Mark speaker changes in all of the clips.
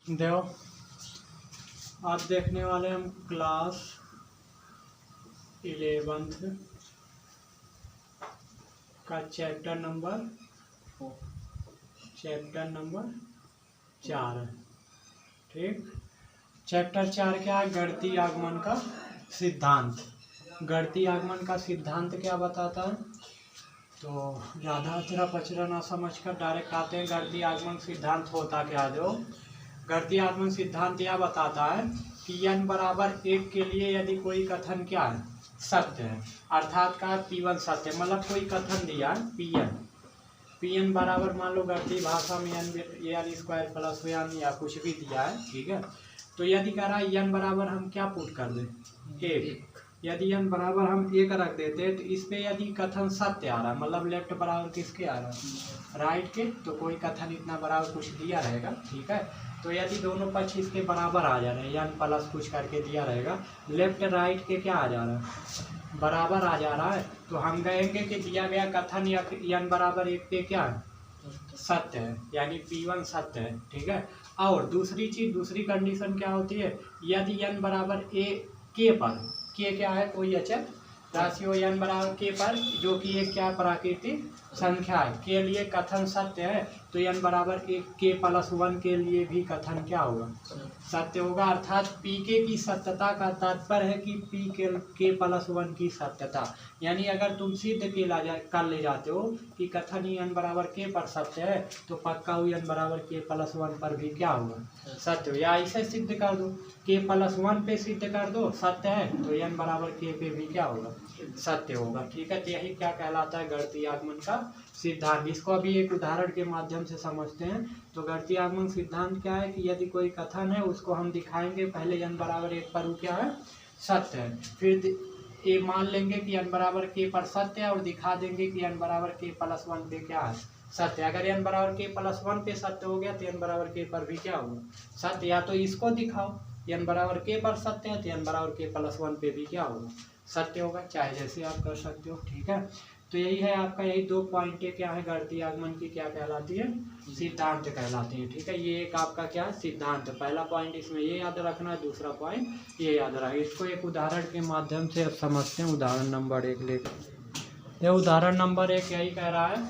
Speaker 1: देखो आज देखने वाले हम क्लास 11th का चैप्टर नंबर 4 है। ठीक, चैप्टर 4 क्या है? गणितीय आगमन का सिद्धांत। गणितीय आगमन का सिद्धांत क्या बताता है? तो ज़्यादा अचरा पचरा ना समझ कर डायरेक्ट आते हैं। गणितीय आगमन सिद्धांत होता क्या? जो गणितीय आगमन सिद्धांत यह बताता है कि n बराबर 1 के लिए यदि कोई कथन क्या है? सत्य है, अर्थात का P1 सत्य है। मतलब कोई कथन दिया है Pn बराबर, मान लो गणितीय भाषा में n स्क्वायर प्लस या कुछ भी दिया है, ठीक है। तो यदि कह रहा है n बराबर हम क्या पुट कर दें? 1। यदि n बराबर हम 1 रख देते तो इस पे यदि कथन सत्य आ रहा है, मतलब लेफ्ट बराबर किसके आ रहा है? राइट के। तो कोई कथन इतना बराबर कुछ दिया रहेगा, ठीक है। तो यदि दोनों पक्ष इसके बराबर आ जा रहे हैं, n प्लस कुछ करके दिया रहेगा, लेफ्ट राइट के क्या आ जा रहा है? बराबर आ जा रहा है, तो हम कहेंगे कि दिया गया कथन या n बराबर 1 पे क्या है? सत्य है, यानी P1 सत्य है, ठीक है। और दूसरी चीज, दूसरी कंडीशन क्या होती है? यदि n बराबर के पर, के क्या है? कोई अचर राशि हो n बराबर के पर, जो कि एक क्या प्राकृतिक संख्या है, के लिए कथन सत्य है, तो n बराबर 1 के प्लस 1 के लिए भी कथन क्या होगा? सत्य होगा। अर्थात पीके की सत्यता का तात्पर्य है कि पी के प्लस 1 की सत्यता। यानी अगर तुम सिद्ध कर ले जाते हो कि कथन ही n बराबर के पर सत्य है, तो पक्का हुई n बराबर के प्लस 1 पर भी क्या होगा? सत्य हो। या ऐसे सिद्ध कर दो, के प्लस 1 पे सिद्ध कर दो सत्य है, तो n बराबर के पे भी क्या होगा? सत्य होगा, ठीक है। तो यही क्या कहलाता है? गणितीय आगमन का सिद्धांत। इसको अभी एक उदाहरण के माध्यम से समझते हैं। तो गणितीय आगमन सिद्धांत क्या है कि यदि कोई कथन है, उसको हम दिखाएंगे पहले n बराबर 1 पर वो क्या है? सत्य है। फिर ये मान लेंगे कि n बराबर के पर सत्य है, और दिखा देंगे कि n बराबर के प्लस 1 पे क्या है? सत्य। अगर n बराबर के प्लस 1 पे सत्य हो गया, तो n बराबर के पर भी क्या होगा? सत्य। या तो इसको दिखाओ, n बराबर के पर सत्य है, तो n बराबर के प्लस 1 पे भी क्या होगा? सत्य होगा। चाहे जैसे आप कर सकते हो, ठीक है। तो यही है आपका, यही 2 पॉइंट क्या है गणितीय आगमन की, क्या कहलाती है? सिद्धांत कहलाती है, ठीक है। ये एक आपका क्या है? सिद्धांत। पहला पॉइंट इसमें ये याद रखना है, दूसरा पॉइंट ये याद रखना। इसको एक उदाहरण के माध्यम से अब समझते हैं। उदाहरण नंबर 1 लेकर, ये उदाहरण नंबर 1 यही कह रहा है।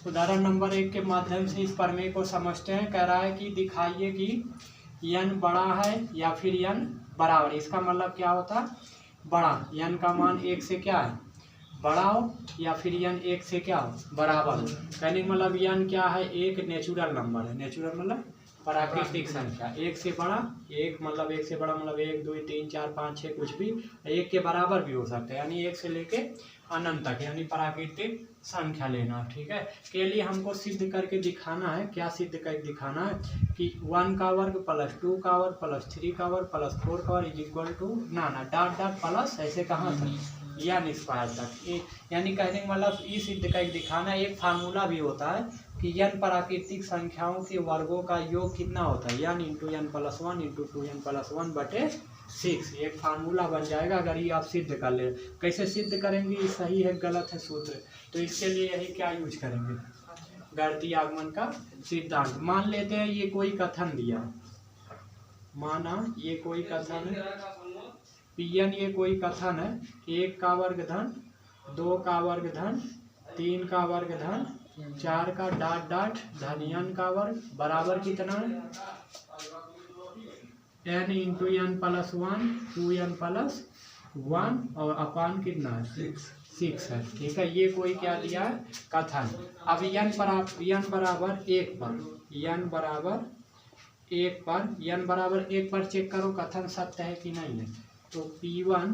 Speaker 1: उदाहरण नंबर 1 के माध्यम से इस प्रमेय को समझते हैं। कह रहा है कि दिखाइए कि n बड़ा है या फिर n बराबर। इसका मतलब क्या होता है? बड़ा, n का मान 1 से क्या है? बड़ा हो, या फिर n 1 से क्या हो? बराबर हो। कहने का मतलब n क्या है? एक नेचुरल नंबर है। नेचुरल मतलब प्राकृतिक संख्या। 1 से बड़ा, 1 मतलब 1 से बड़ा मतलब 1 2 3 4 5 6 कुछ भी, 1 के बराबर भी हो सकता है, यानी 1 से लेके अनंत तक, यानी प्राकृतिक संख्या लेना, ठीक है। के लिए हमको सिद्ध करके दिखाना है। क्या सिद्ध करके दिखाना है? कि 1 का वर्ग प्लस 2 का वर्ग प्लस 3 का वर्ग प्लस 4 का वर्ग इज इक्वल टू ना डॉट डॉट प्लस ऐसे कहाँ तक? n स्क्वायर तक। यानी कहने का मतलब ये सिद्ध करके दिखाना। एक फार्मूला भी होता है कि n प्राकृतिक संख्याओं के वर्गों का योग कितना होता है? n into n plus 1 into 2n plus 1 बटे 6। एक फार्मूला बन जाएगा अगर ये आप सिद्ध कर ले। कैसे सिद्ध करेंगे? ये सही है गलत है सूत्र, तो इसके लिए यही क्या यूज करेंगे? गणितीय आगमन का सिद्धांत। मान लेते हैं ये कोई कथन दिया, माना ये कोई कथन है Pn, ये कोई कथन है 1 का वर्ग धन 2 का वर्ग धन 3 का वर्ग धन 4 का डॉट डॉट धन n का वर्ग बराबर कितना है? n into n plus 1 2n plus 1 और अपान कितना है? 6 है, ठीक है। ये कोई क्या दिया है? कथन। अब n बराबर 1 पर, n बराबर 1 पर, n बराबर 1 पर चेक करो कथन सत्य है कि नहीं है। तो P1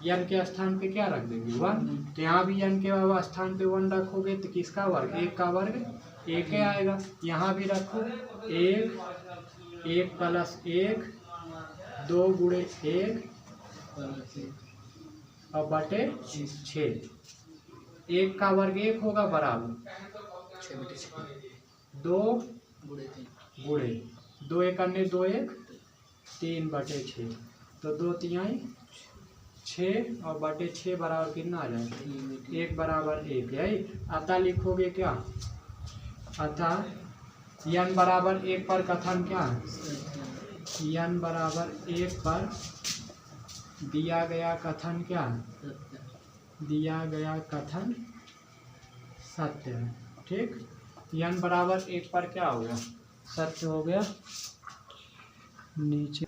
Speaker 1: n के स्थान पे क्या रख देंगे? 1। तो यहाँ भी n के स्थान पे 1 रखोगे तो किसका वर्ग? 1 का वर्ग 1 ही आएगा। यहाँ भी रखो 1 प्लस 1 2 गुणे 1 और बटे 6। 1 का वर्ग 1 होगा बराबर 2 गुणे 2 1 अन्य 2 1 3 बटे 6। तो 2 तिहाई 6 और बटे 6 बराबर कितना आ जाएगा? 1 बराबर 1। यही अतः लिखोगे क्या? अतः n बराबर 1 पर कथन क्या है, n बराबर 1 पर दिया गया कथन क्या है, दिया गया कथन सत्य है। ठीक, n बराबर 1 पर क्या हो गया, सत्य हो गया। नीचे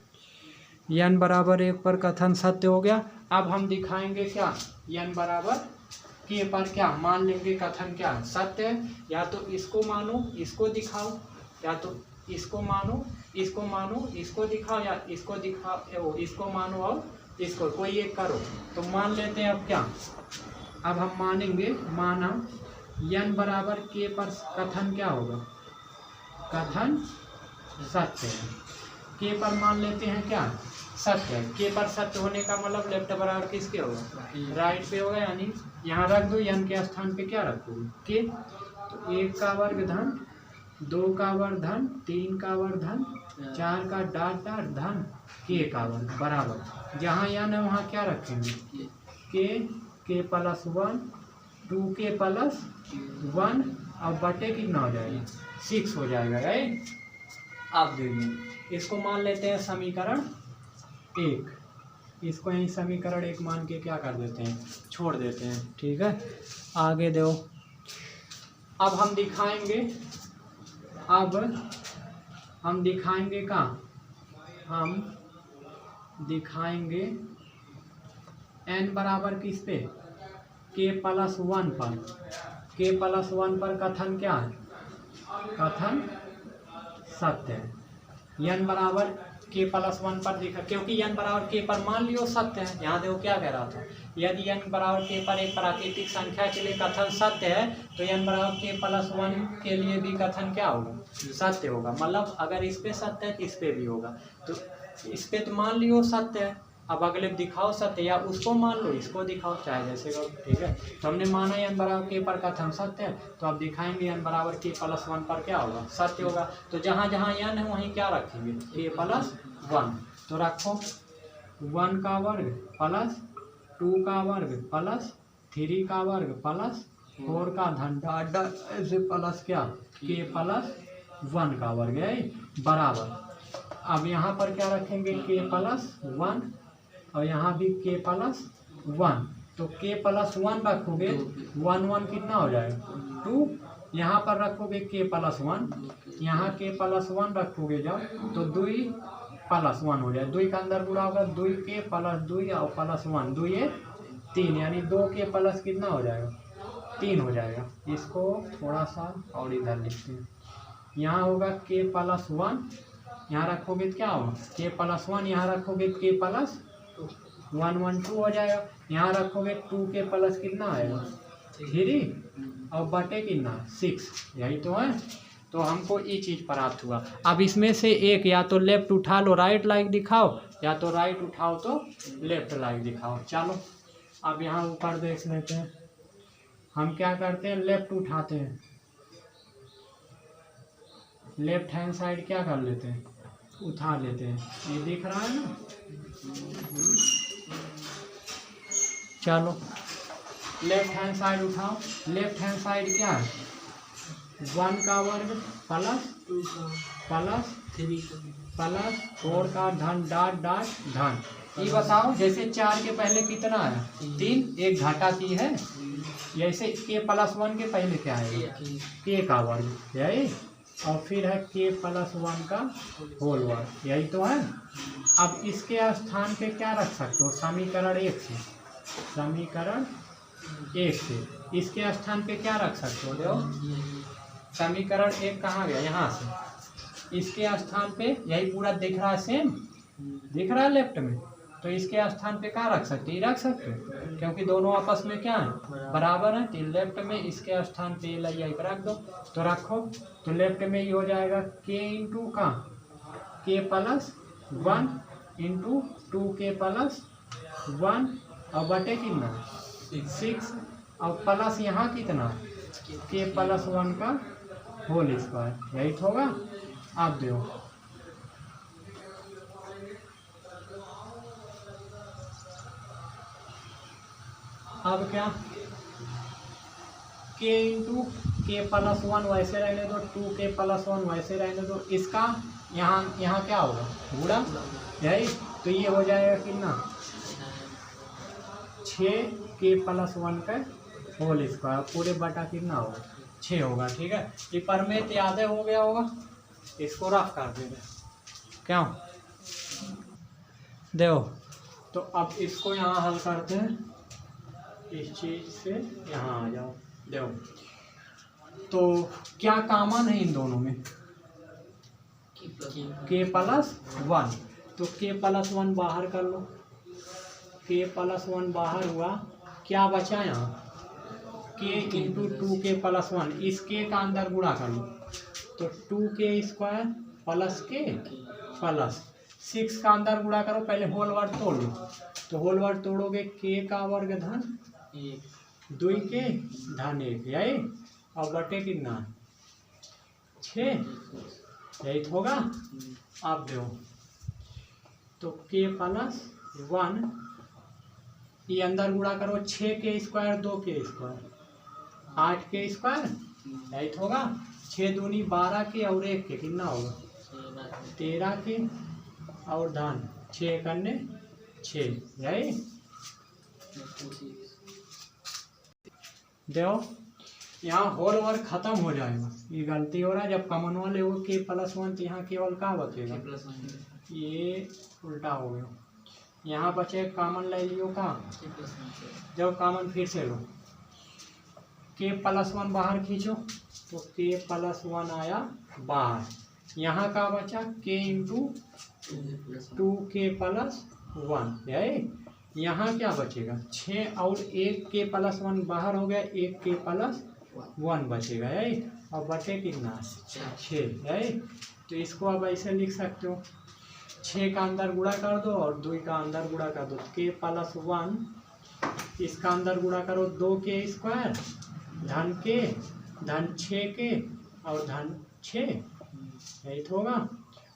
Speaker 1: n बराबर 1 पर कथन सत्य हो गया। अब हम दिखाएंगे क्या, n बराबर k पर क्या मान लेंगे कथन क्या सत्य है। या तो इसको मानो इसको दिखाओ, या तो इसको मानो इसको मानो इसको दिखाओ, या इसको दिखाओ इसको मानो और इसको, कोई एक करो। तो मान लेते हैं अब क्या, अब हम मानेंगे, माना n बराबर k पर कथन क्या होगा, कथन सत्य है। k पर मान लेते हैं क्या सत्य है। k पर सत्य होने का मतलब लेफ्ट बराबर किसके होगा, राइट पे होगा। यानी यहाँ रख दो, n के स्थान पे क्या रखोगे k, तो 1 का वर्ग धन 2 का वर्ग धन 3 का वर्ग धन 4 का डाट डाट धन k का वर्ग बराबर, जहाँ n है वहाँ क्या रखेंगे k प्लस 1 2k प्लस 1 और बटे कितना हो जाएगा 6 हो जाएगा, राइट। अब देखिए इसको मान लेते हैं समीकरण 1, इसको यही समीकरण 1 मान के क्या कर देते हैं, छोड़ देते हैं। ठीक है, आगे दो। अब हम दिखाएंगे, अब हम दिखाएंगे कहाँ, हम दिखाएंगे n बराबर किस पे, k प्लस 1 पर, k प्लस 1 पर कथन क्या है, कथन सत्य है। n बराबर k प्लस 1 पर दिखा, क्योंकि n बराबर k पर मान लियो सत्य है। यहाँ देखो क्या कह रहा था, यदि n बराबर k पर एक प्राकृतिक संख्या के लिए कथन सत्य है तो n बराबर k प्लस 1 के लिए भी कथन क्या होगा, सत्य होगा। मतलब अगर इस पे सत्य है तो इस पे भी होगा। तो इस पे तो मान लियो सत्य है, अब अगले दिखाओ सत्य, या उसको मान लो इसको दिखाओ, चाहे जैसे करो। ठीक है, तो हमने माना n बराबर k पर कथन सत्य है, तो अब दिखाएंगे n बराबर k प्लस 1 पर क्या होगा, सत्य होगा। तो जहाँ जहाँ n है वहीं क्या रखेंगे, k प्लस 1। तो रखो 1 का वर्ग प्लस 2 का वर्ग प्लस 3 का वर्ग प्लस 4 का धन डाट ऐसे प्लस क्या k प्लस 1 का वर्ग है बराबर। अब यहाँ पर क्या रखेंगे k प्लस 1 और यहाँ भी k प्लस 1, तो k प्लस 1 रखोगे 1 1 कितना हो जाएगा 2, यहाँ पर रखोगे k प्लस 1, यहाँ k प्लस 1 रखोगे जब तो 2 प्लस 1 हो जाए, 2 का अंदर गुणा होगा 2k प्लस 2 और प्लस 1 2 ये 3, यानी 2k प्लस कितना हो जाएगा 3 हो जाएगा। इसको थोड़ा सा और इधर लिखते हैं, यहाँ होगा k प्लस 1, यहाँ रखोगे तो क्या होगा k प्लस 1, यहाँ रखोगे k प्लस 1 1 2 हो जाएगा, यहाँ रखोगे 2k प्लस कितना आएगा 3 और बटे कितना 6, यही तो है। तो हमको ये चीज़ प्राप्त हुआ। अब इसमें से एक या तो लेफ्ट उठा लो राइट लाइक दिखाओ, या तो राइट उठाओ तो लेफ्ट लाइक दिखाओ। चलो अब यहाँ ऊपर देख लेते हैं, हम क्या करते हैं लेफ्ट उठाते हैं, लेफ्ट हैंड साइड क्या कर लेते हैं उठा लेते हैं, ये दिख रहा है ना। चलो लेफ्ट हैंड साइड उठाओ, लेफ्ट हैंड साइड क्या है 1 का वर्ग प्लस 2 प्लस 3 प्लस 4 का धन डाट डाट धन। ये बताओ जैसे 4 के पहले कितना है 3, एक घाटा की है, जैसे k प्लस 1 के पहले क्या है k का वर्ग यही, और फिर है k प्लस 1 का होल वर्ग, यही तो है। अब इसके स्थान पे क्या रख सकते हो समीकरण 1 से, समीकरण 1 से इसके स्थान पे क्या रख सकते हो, देखो समीकरण 1 कहाँ गया यहाँ से, इसके स्थान पे यही पूरा दिख रहा है सेम दिख रहा है लेफ्ट में, तो इसके स्थान पे क्या रख सकते हैं, रख सकते हो क्योंकि दोनों आपस में क्या है बराबर है। तो लेफ्ट में इसके स्थान पे ये रख दो, तो रखो तो लेफ्ट में ये हो जाएगा k इंटू का k plus 1 into 2k plus 1 और बटे कितना 6 और प्लस यहाँ कितना k प्लस 1 का होल स्क्वायर, यही तो होगा। आप दो अब क्या k इंटू के प्लस वन वैसे रहने दो, 2k प्लस वन वैसे रहने दो, इसका यहाँ क्या होगा गुणा, यही तो ये हो जाएगा कितना 6k प्लस वन का होल स्क्वायर पूरे बटा कितना होगा 6 होगा। ठीक है, ये परमेय याद हो गया होगा, इसको रफ कर देंगे क्यों देखो। तो अब इसको यहाँ हल करते हैं, इस चीज से यहाँ आ जाओ देखो। तो क्या कॉमन है इन दोनों में k प्लस वन, तो k प्लस वन बाहर कर लो, k प्लस वन बाहर हुआ, क्या बचा यहाँ k into 2k plus one, इस k का अंदर गुणा कर लो तो 2k square plus k plus 6 का अंदर गुणा करो, पहले होल वर्ड तोड़ लो, तो होल वर्ड तोड़ोगे k का वर्ग धन 2k धन 1 यही, और बटे कितना 6 यही तो होगा। अब दो तो k प्लस वन, ये अंदर गुणा करो 6k square 2k square 8k square यही तो होगा, 6 दूनी 12k और 1 के कितना होगा 13k और धन 6 करने 6 यही देखो। यहाँ होल वर्क खत्म हो जाएगा, ये गलती हो रहा है, जब कॉमन वाले हो के प्लस वन तो यहाँ केवल क्या बचेगा, ये उल्टा हो गया, यहाँ बचे कॉमन ले लियो का, जब कॉमन फिर से लो के प्लस वन बाहर खींचो तो के प्लस वन आया बाहर, यहाँ का बचा के इंटू 2k प्लस वन यही, यहाँ क्या बचेगा 6 और 1k प्लस वन बाहर हो गया, 1k प्लस वन बचेगा यही, और बटे कितना 6 यही। तो इसको अब ऐसे लिख सकते हो 6 का अंदर गुणा कर दो और 2 का अंदर गुणा कर दो, k प्लस वन इसका अंदर गुणा करो 2k स्क्वायर धन k धन 6k और धन 6 यही तो होगा,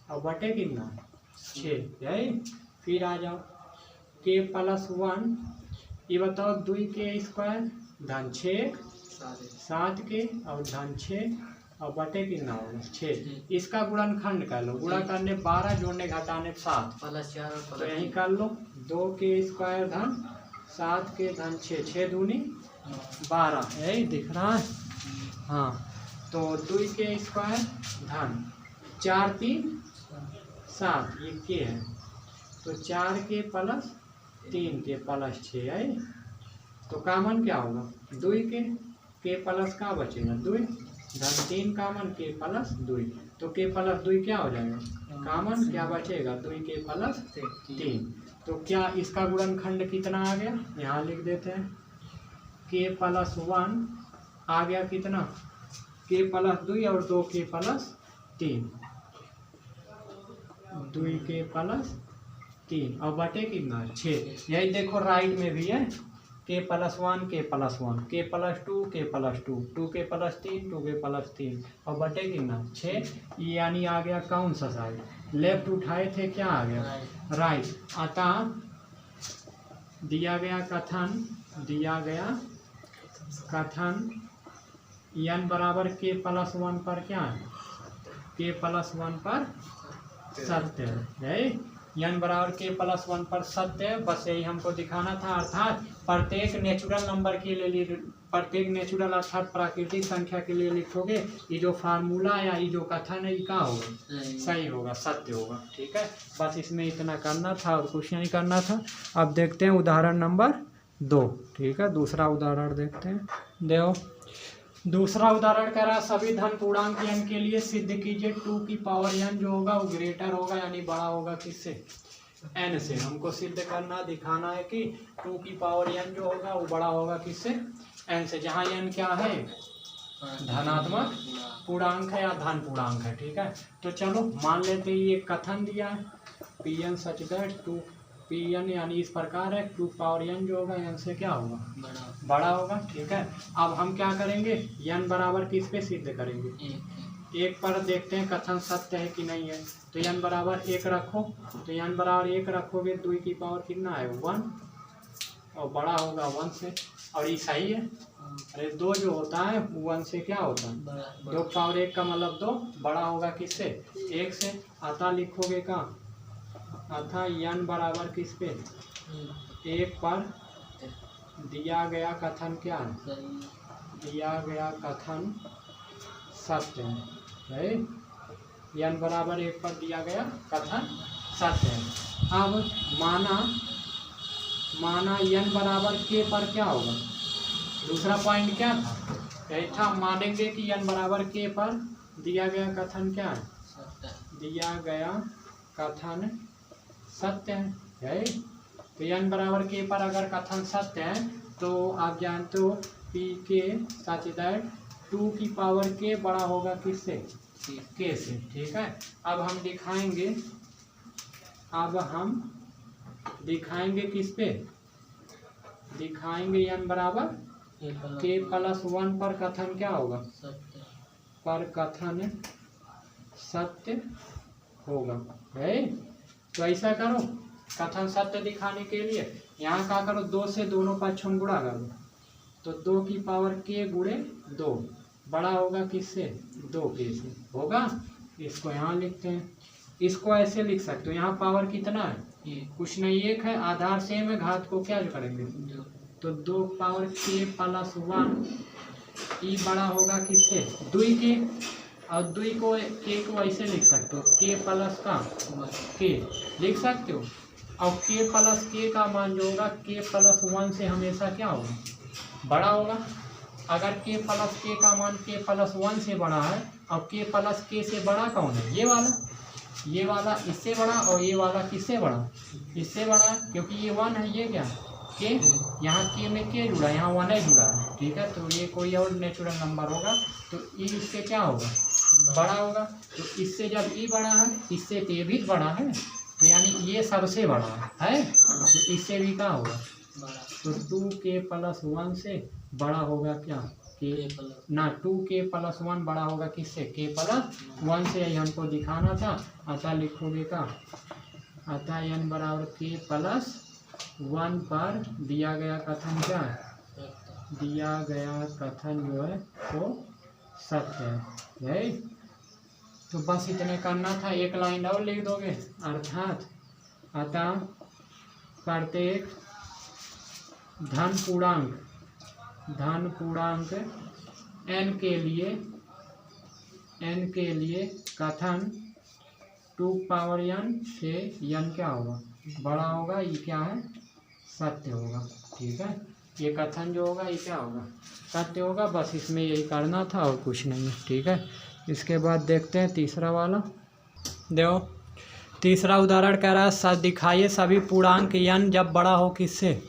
Speaker 1: और बटे कितना 6 यही। फिर आ जाओ k प्लस वन, ये बताओ 2k स्क्वायर धन 6 7k और धन 6 और बटे कितना होगा 6, इसका गुणनखंड कर लो, गुणा करने 12 जोड़ने घटाने 7 प्लस 4 तो यही कर लो 2k स्क्वायर धन 7k धन 6, 6 दूनी 12 यही दिख रहा है। हाँ तो 2k स्क्वायर धन 4 3 7 ये k है, तो 4k प्लस 3k प्लस 6 है, तो कॉमन क्या होगा 2k, k प्लस का बचेगा 2 धन 3 कॉमन k प्लस 2, तो k प्लस 2 क्या हो जाएगा कॉमन, क्या बचेगा 2k प्लस 3, तो क्या इसका गुणनखंड कितना आ गया, यहाँ लिख देते हैं k प्लस वन आ गया कितना k प्लस 2 और 2k प्लस 3, 2k प्लस 3 और बटे कितना 6, यही देखो राइट में भी है k plus one k plus one k plus two k plus two 2k plus 3 2k plus 3 और बटे कितना 6, यानी आ गया कौन सा साइड, लेफ्ट उठाए थे क्या आ गया राइट। अतः दिया गया कथन n बराबर k प्लस वन पर क्या है k प्लस वन पर सत्य है, n बराबर k प्लस वन पर सत्य है, बस यही हमको दिखाना था। अर्थात प्रत्येक नेचुरल नंबर के लिए, प्रत्येक नेचुरल अर्थात प्राकृतिक संख्या के लिए लिखोगे, ये जो फार्मूला या ये जो कथन है ये क्या होगा सही होगा, सत्य होगा। ठीक है, बस इसमें इतना करना था और कुछ नहीं करना था। अब देखते हैं उदाहरण नंबर 2। ठीक है, दूसरा उदाहरण देखते हैं। देखो दूसरा उदाहरण कह रहा है सभी धन पूर्णांक n के लिए सिद्ध कीजिए 2 की पावर n जो होगा वो ग्रेटर होगा यानी बड़ा होगा किससे n से। हमको सिद्ध करना दिखाना है कि 2 की पावर n जो होगा वो बड़ा होगा किससे n से, जहाँ n क्या है धनात्मक पूर्णांक है या धन पूर्णांक है। ठीक है, तो चलो मान लेते हैं ये कथन दिया है Pn सच दैट 2 Pn यानी इस प्रकार है 2 पावर n जो होगा n से क्या होगा बड़ा होगा। ठीक है, अब हम क्या करेंगे n बराबर किस पे सिद्ध करेंगे, एक पर देखते हैं कथन सत्य है कि नहीं है। तो n बराबर 1 रखो, तो n बराबर 1 रखोगे 2 की पावर कितना है 1 और बड़ा होगा 1 से, और ये सही है अरे 2 जो होता है 1 से क्या होता है 2 पावर 1 का मतलब 2 बड़ा होगा किससे 1 से। अतः लिखोगे का अतः n बराबर किस पे 1 पर दिया गया कथन क्या है, दिया गया कथन सत्य है। n बराबर 1 पर दिया गया कथन सत्य है। अब माना n बराबर k पर क्या होगा, दूसरा पॉइंट क्या था, यही था मानेंगे कि n बराबर k पर दिया गया कथन क्या है, दिया गया कथन सत्य है। तो n बराबर k पर अगर कथन सत्य है तो आप जानते हो पी के सच दैट 2 की पावर k बड़ा होगा किससे k से। ठीक है, अब हम दिखाएंगे किस पे, दिखाएंगे n बराबर k प्लस 1 पर कथन क्या होगा, पर कथन सत्य होगा है। तो ऐसा करो, कथन सत्य दिखाने के लिए यहाँ क्या करो 2 से दोनों पक्षों गुणा करो, तो 2 की पावर k गुणे 2 बड़ा होगा किससे 2k से होगा। इसको यहाँ लिखते हैं, इसको ऐसे लिख सकते हो, यहाँ पावर कितना है कुछ नहीं 1 है, आधार सेम है, घात को क्या करेंगे तो 2 पावर k प्लस 1 ई बड़ा होगा किससे 2 के, और 2 को k को ऐसे लिख सकते हो k प्लस का k लिख सकते हो। और k प्लस k का मान जो होगा k प्लस 1 से हमेशा क्या होगा बड़ा होगा। अगर k प्लस k का मान k प्लस 1 से बड़ा है और k प्लस k से बड़ा कौन है, ये वाला इससे बड़ा, और ये वाला किससे बड़ा इससे बड़ा है, क्योंकि ये 1 है, ये क्या k, यहाँ k में k जुड़ा है, यहाँ 1 जुड़ा है। ठीक है, तो ये कोई और नेचुरल नंबर होगा तो ई इससे क्या होगा बड़ा होगा। तो इससे जब ई बड़ा है इससे तो ये भी बड़ा है, तो यानी ये सबसे बड़ा है तो इससे भी क्या होगा तो 2k प्लस 1 से बड़ा होगा क्या k ना 2k प्लस 1 बड़ा होगा किससे k प्लस 1 से, यही हमको दिखाना था। अतः लिखोगे का अतः n बराबर k प्लस 1 पर दिया गया कथन क्या है, दिया गया कथन जो है वो सत्य है। तो बस इतने करना था, एक लाइन और लिख दोगे, अर्थात अतः प्रत्येक धन पूर्णांक n के लिए कथन 2 पावर n से n क्या होगा बड़ा होगा, ये क्या है सत्य होगा। ठीक है, ये कथन जो होगा ये क्या होगा सत्य होगा। बस इसमें यही करना था और कुछ नहीं है। ठीक है, इसके बाद देखते हैं तीसरा वाला। देखो तीसरा उदाहरण कह रहा है दिखाइए सभी पूर्णांक n जब बड़ा हो किससे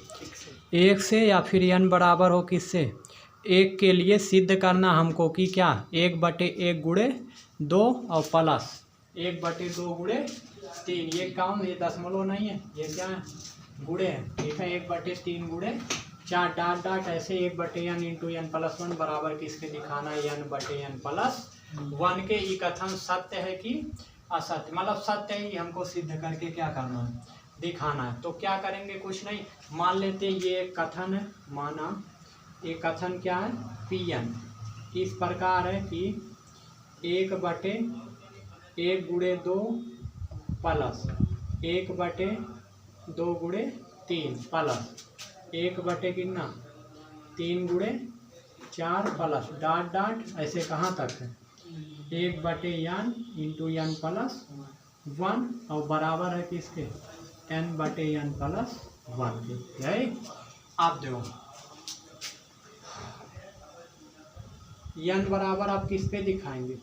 Speaker 1: 1 से या फिर n बराबर हो किससे 1 के लिए सिद्ध करना हमको कि क्या 1/1 गुणे 2 और प्लस 1/2 गुणे 3, ये काम ये दशमलव नहीं है, ये क्या है गुणे है। ठीक है, 1/3 गुणे 4 डाट डाट ऐसे 1/n इंटू n प्लस 1 बराबर किसके दिखाना है n/n प्लस 1 के। ये कथन सत्य है कि असत्य, मतलब सत्य ही हमको सिद्ध करके क्या करना है दिखाना है। तो क्या करेंगे कुछ नहीं, मान लेते ये कथन है, माना ये कथन क्या है Pn इस प्रकार है कि 1/1 गुणे 2 प्लस 1/2 गुणे 3 प्लस 1/ कितना 3 गुणे 4 प्लस डाट डाट ऐसे कहाँ तक है 1/n इंटू n प्लस 1 और बराबर है किसके n/n प्लस 1 के। यही आप देखो n बराबर आप किस पे दिखाएंगे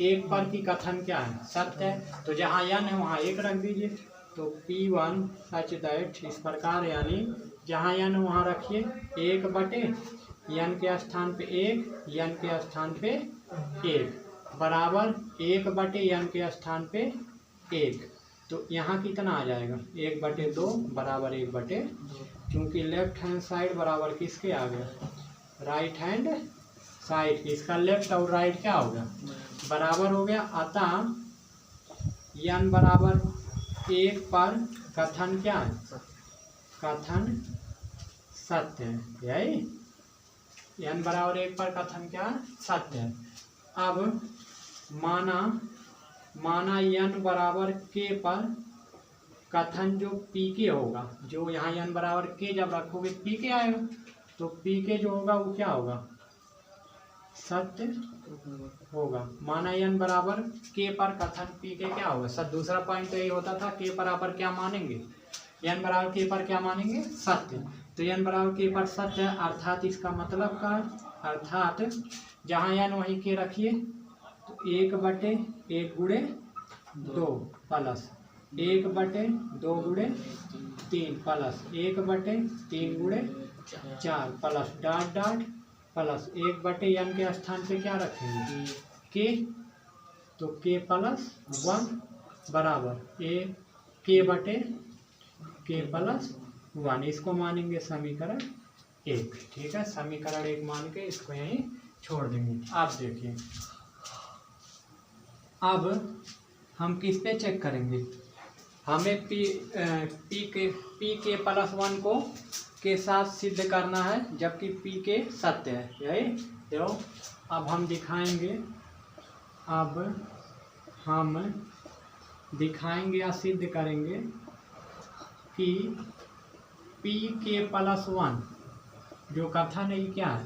Speaker 1: 1 पर की कथन क्या है सत्य है, तो जहाँ n है वहाँ 1 रख दीजिए। तो P1 सच दैट इस प्रकार, यानी जहाँ n वहाँ रखिए 1/n के स्थान पे 1 n के स्थान पे 1 बराबर 1/n के स्थान पे 1। तो यहाँ कितना आ जाएगा 1/2 बराबर 1/2, क्योंकि लेफ्ट हैंड साइड बराबर किसके आ गया राइट हैंड साइड, इसका लेफ्ट और राइट क्या हो गया बराबर हो गया। अतः n बराबर 1 पर कथन क्या है कथन सत्य है। यही n बराबर 1 पर कथन क्या है, सत्य है। अब माना n बराबर k पर कथन जो pk होगा, जो यहाँ n बराबर k जब रखोगे pk आएगा, तो pk जो होगा वो क्या होगा, सत्य होगा। माना n बराबर k पर कथन pk क्या होगा, सत्य। दूसरा पॉइंट तो यही होता था, k बराबर क्या मानेंगे, n बराबर k पर क्या मानेंगे, सत्य। तो n बराबर k पर सत्य है, अर्थात इसका मतलब का, अर्थात जहाँ n वहीं k रखिए, तो 1/1 गुणे 2 प्लस 1/2 गुणे 3 प्लस 1/3 गुणे 4 plus dot dot plus 1/n के स्थान पे क्या रखेंगे, k, तो k प्लस 1 बराबर k प्लस 1, इसको मानेंगे समीकरण 1। ठीक है, समीकरण 1 मान के इसको यहीं छोड़ देंगे। आप देखिए, अब हम किस पे चेक करेंगे, हमें पी के प्लस 1 को के साथ सिद्ध करना है, जबकि पी के सत्य है, यही तो। अब हम दिखाएंगे या सिद्ध करेंगे कि पी के प्लस 1 जो कथन है क्या है,